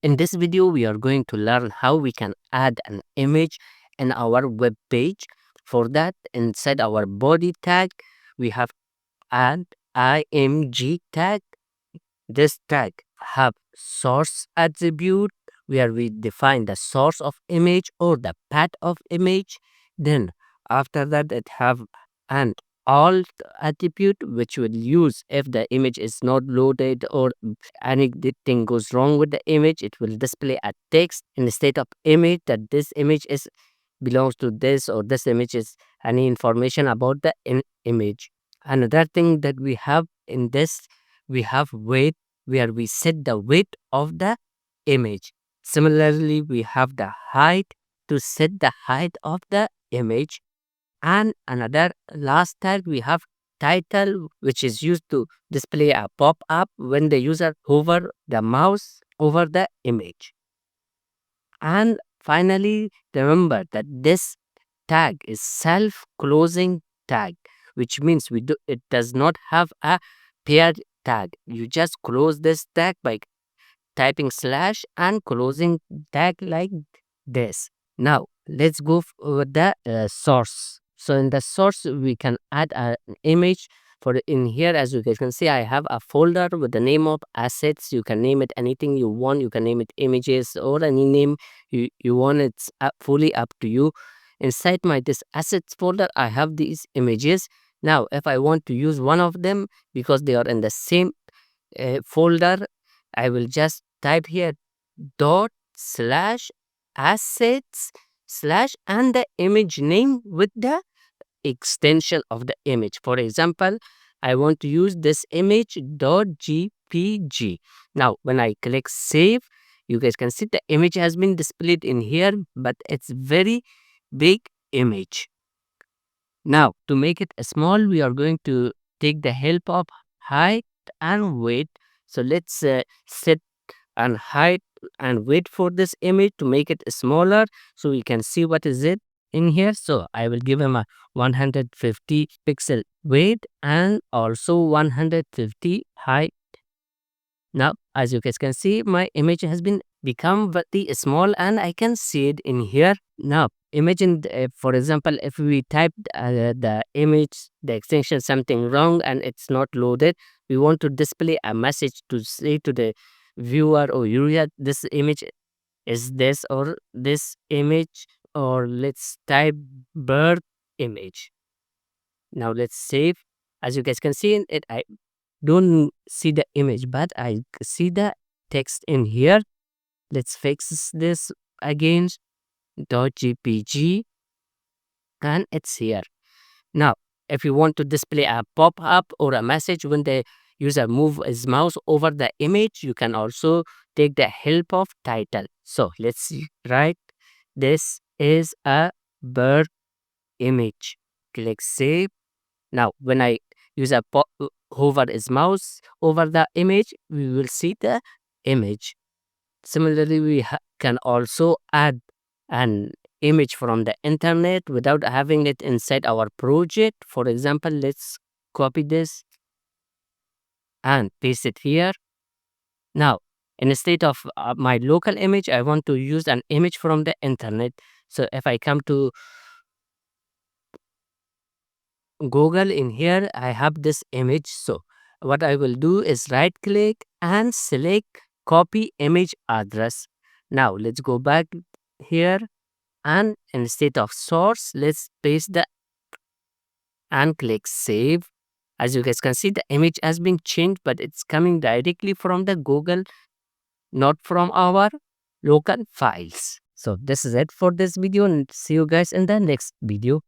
In this video, we are going to learn how we can add an image in our web page. For that, inside our body tag, we have add img tag. This tag have source attribute where we define the source of image or the path of image. Then after that, it have an alt attribute which will use if the image is not loaded or anything goes wrong with the image. It will display a text instead of image that this image is belongs to this, or this image is any information about the image. Another thing that we have in this, we have weight where we set the weight of the image. Similarly, we have the height to set the height of the image. And another last tag, we have title, which is used to display a pop-up when the user hover the mouse over the image. And finally, remember that this tag is self-closing tag, which means it does not have a paired tag. You just close this tag by typing slash and closing tag like this. Now let's go with the source. So in the source, we can add an image. For in here, as you guys can see, I have a folder with the name of assets. You can name it anything you want. You can name it images or any name you want. It's fully up to you. Inside my this assets folder, I have these images. Now if I want to use one of them because they are in the same folder, I will just type here dot slash assets slash and the image name with the extension of the image. For example, I want to use this image dot .gpg. Now when I click save, you guys can see the image has been displayed in here, but it's very big image. Now to make it small, we are going to take the help of height and weight. So let's set and height and weight for this image to make it smaller so we can see what is it in here. So I will give him a 150 pixel weight and also 150 height. Now as you guys can see, my image has been become very small and I can see it in here. Now imagine for example, if we type the image, the extension something wrong and it's not loaded, we want to display a message to say to the viewer or user this image is this or this image, or let's type bird image. Now let's save. As you guys can see in it, I don't see the image but I see the text in here. Let's fix this again, .gpg, and it's here. Now if you want to display a pop-up or a message when the user move his mouse over the image, you can also take the help of title. So let's write this is a bird image. Click save. Now when I use a hover his mouse over the image, we will see the image. Similarly, we can also add an image from the internet without having it inside our project. For example, let's copy this and paste it here. Now instead of my local image, I want to use an image from the internet. So if I come to Google, in here I have this image. So what I will do is right click and select copy image address. Now let's go back here and instead of source, let's paste the and click save. As you guys can see, the image has been changed, but it's coming directly from the Google, not from our local files. So this is it for this video, and see you guys in the next video.